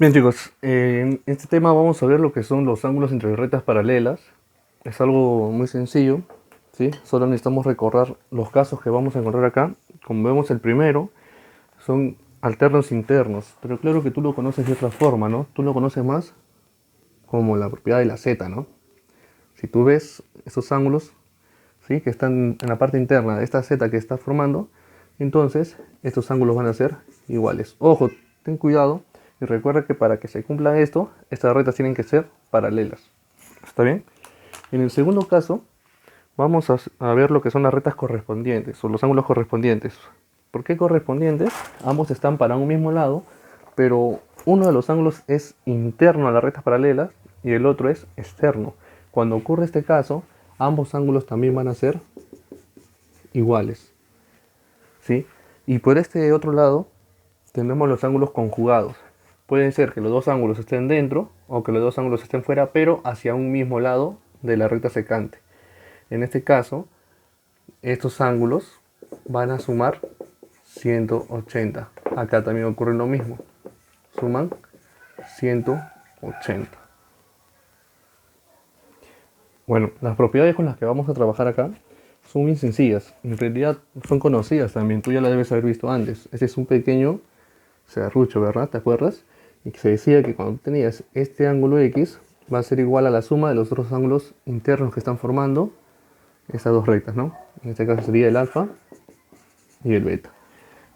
Bien chicos, en este tema vamos a ver lo que son los ángulos entre rectas paralelas. Es algo muy sencillo, ¿sí? Solo necesitamos recordar los casos que vamos a encontrar acá. Como vemos, el primero son alternos internos, pero claro que tú lo conoces de otra forma, ¿no? Tú lo conoces más como la propiedad de la z, ¿no? Si tú ves esos ángulos, ¿sí?, que están en la parte interna de esta z que está formando, entonces estos ángulos van a ser iguales. Ojo, ten cuidado y recuerda que para que se cumpla esto, estas rectas tienen que ser paralelas. ¿Está bien? En el segundo caso, vamos a ver lo que son las rectas correspondientes o los ángulos correspondientes. ¿Por qué correspondientes? Ambos están para un mismo lado, pero uno de los ángulos es interno a las rectas paralelas y el otro es externo. Cuando ocurre este caso, ambos ángulos también van a ser iguales, ¿sí? Y por este otro lado tenemos los ángulos conjugados. Pueden ser que los dos ángulos estén dentro o que los dos ángulos estén fuera, pero hacia un mismo lado de la recta secante. En este caso, estos ángulos van a sumar 180. Acá también ocurre lo mismo. Suman 180. Bueno, las propiedades con las que vamos a trabajar acá son muy sencillas. En realidad son conocidas también. Tú ya las debes haber visto antes. Este es un pequeño serrucho, ¿verdad? ¿Te acuerdas? Y que se decía que cuando tenías este ángulo X va a ser igual a la suma de los otros ángulos internos que están formando estas dos rectas, ¿no? En este caso sería el alfa y el beta.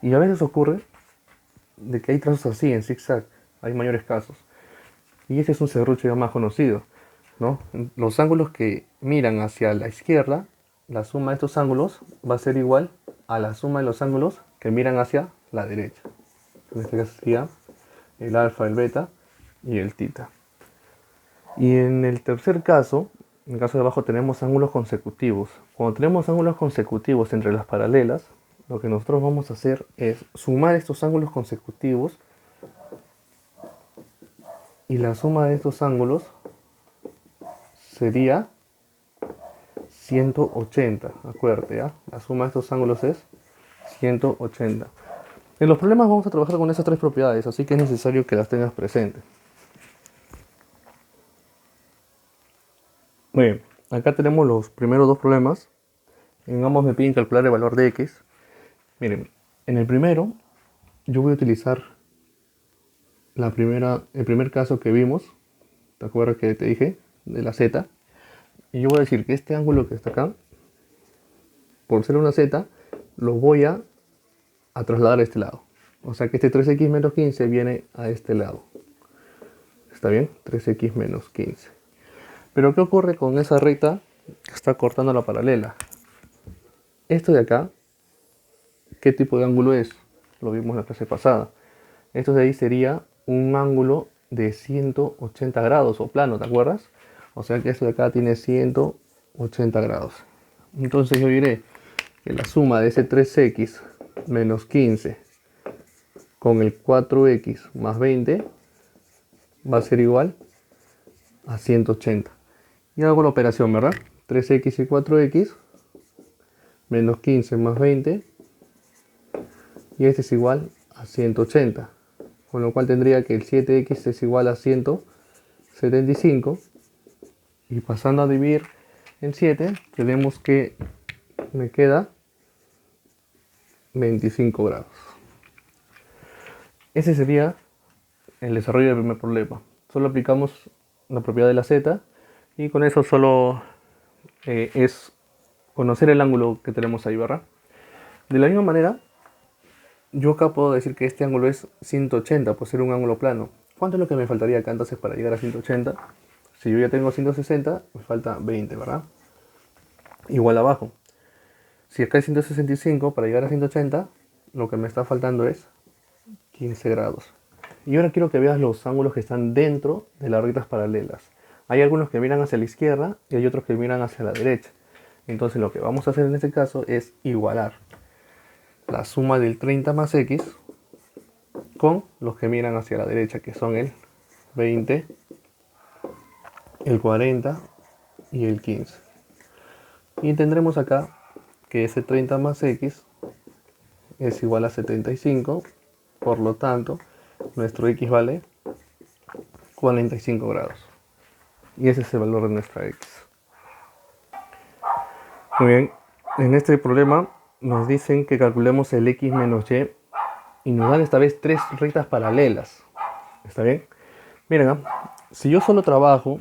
Y a veces ocurre de que hay trazos así en zigzag, hay mayores casos. Y este es un serrucho ya más conocido, ¿no? Los ángulos que miran hacia la izquierda, la suma de estos ángulos va a ser igual a la suma de los ángulos que miran hacia la derecha. En este caso sería el alfa, el beta y el tita. Y en el tercer caso, en el caso de abajo, tenemos ángulos consecutivos. Cuando tenemos ángulos consecutivos entre las paralelas, lo que nosotros vamos a hacer es sumar estos ángulos consecutivos y la suma de estos ángulos sería 180. Acuérdate, ¿ya? La suma de estos ángulos es 180. En los problemas vamos a trabajar con esas tres propiedades, así que es necesario que las tengas presentes. Muy bien, acá tenemos los primeros dos problemas. En ambos me piden calcular el valor de x. Miren, en el primero yo voy a utilizar el primer caso que vimos. ¿Te acuerdas que te dije? De la z. Y yo voy a decir que este ángulo que está acá, por ser una z, lo voy a trasladar a este lado. O sea que este 3x menos 15 viene a este lado. ¿Está bien? 3x menos 15. Pero ¿qué ocurre con esa recta que está cortando la paralela? Esto de acá, ¿qué tipo de ángulo es? Lo vimos en la clase pasada. Esto de ahí sería un ángulo de 180 grados o plano, ¿te acuerdas? O sea que esto de acá tiene 180 grados. Entonces yo diré que la suma de ese 3x menos 15 con el 4x más 20 va a ser igual a 180. Y hago la operación, ¿verdad? 3x y 4x menos 15 más 20 y este es igual a 180. Con lo cual tendría que el 7x es igual a 175. Y pasando a dividir en 7, tenemos que me queda 25 grados. Ese sería el desarrollo del primer problema. Solo aplicamos la propiedad de la z y con eso solo es conocer el ángulo que tenemos ahí, ¿verdad? De la misma manera, yo acá puedo decir que este ángulo es 180 por ser un ángulo plano. ¿Cuánto es lo que me faltaría acá entonces para llegar a 180? Si yo ya tengo 160, me falta 20, ¿verdad? Igual abajo. Si acá es 165, para llegar a 180, lo que me está faltando es 15 grados. Y ahora quiero que veas los ángulos que están dentro de las rectas paralelas. Hay algunos que miran hacia la izquierda y hay otros que miran hacia la derecha. Entonces lo que vamos a hacer en este caso es igualar la suma del 30 más x con los que miran hacia la derecha, que son el 20, el 40 y el 15. Y tendremos acá que ese 30 más x es igual a 75, por lo tanto nuestro x vale 45 grados. Y ese es el valor de nuestra X. Muy bien, en este problema nos dicen que calculemos el X menos Y y nos dan esta vez 3 rectas paralelas. ¿Está bien? Miren, si yo solo trabajo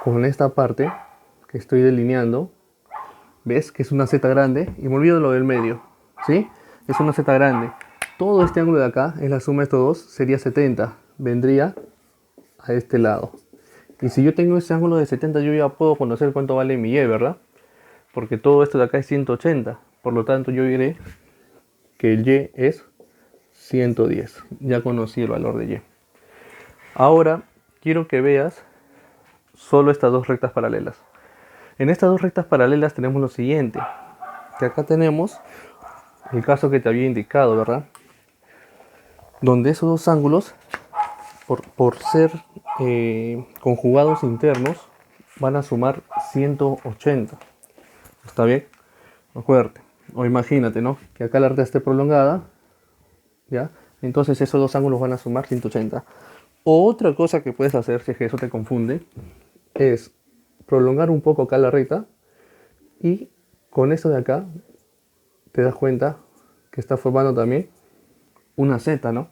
con esta parte que estoy delineando, ¿ves? Que es una Z grande, y me olvido lo del medio, ¿sí? Es una Z grande. Todo este ángulo de acá, es la suma de estos dos, sería 70. Vendría a este lado. Y si yo tengo ese ángulo de 70, yo ya puedo conocer cuánto vale mi Y, ¿verdad? Porque todo esto de acá es 180. Por lo tanto, yo diré que el Y es 110. Ya conocí el valor de Y. Ahora, quiero que veas solo estas dos rectas paralelas. En estas dos rectas paralelas tenemos lo siguiente. Que acá tenemos el caso que te había indicado, ¿verdad? Donde esos dos ángulos, por ser conjugados internos, van a sumar 180. ¿Está bien? Acuérdate. O imagínate, ¿no? Que acá la recta esté prolongada, ¿ya? Entonces esos dos ángulos van a sumar 180. O otra cosa que puedes hacer, si es que eso te confunde, es prolongar un poco acá la recta y con esto de acá te das cuenta que está formando también una Z, ¿no?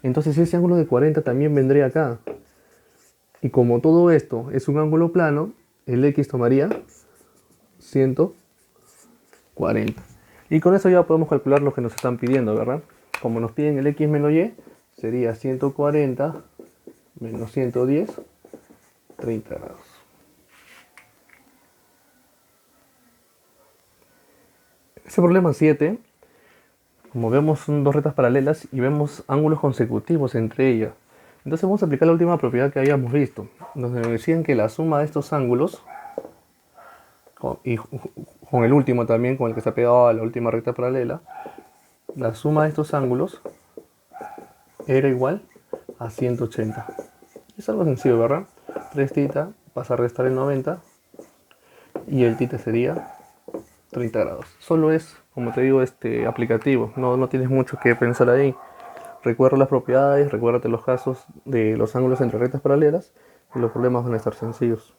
Entonces ese ángulo de 40 también vendría acá. Y como todo esto es un ángulo plano, el X tomaría 140. Y con eso ya podemos calcular lo que nos están pidiendo, ¿verdad? Como nos piden el X menos Y, sería 140 menos 110, 30 grados. Ese problema 7, como vemos, son dos rectas paralelas y vemos ángulos consecutivos entre ellas. Entonces vamos a aplicar la última propiedad que habíamos visto, donde nos decían que la suma de estos ángulos, y con el último también, con el que está pegado a la última recta paralela, la suma de estos ángulos era igual a 180. Es algo sencillo, ¿verdad? 3 θ pasa a restar el 90 y el θ sería 30 grados. Solo es, como te digo, aplicativo. No tienes mucho que pensar ahí. Recuerda las propiedades, recuérdate los casos de los ángulos entre rectas paralelas y los problemas van a estar sencillos.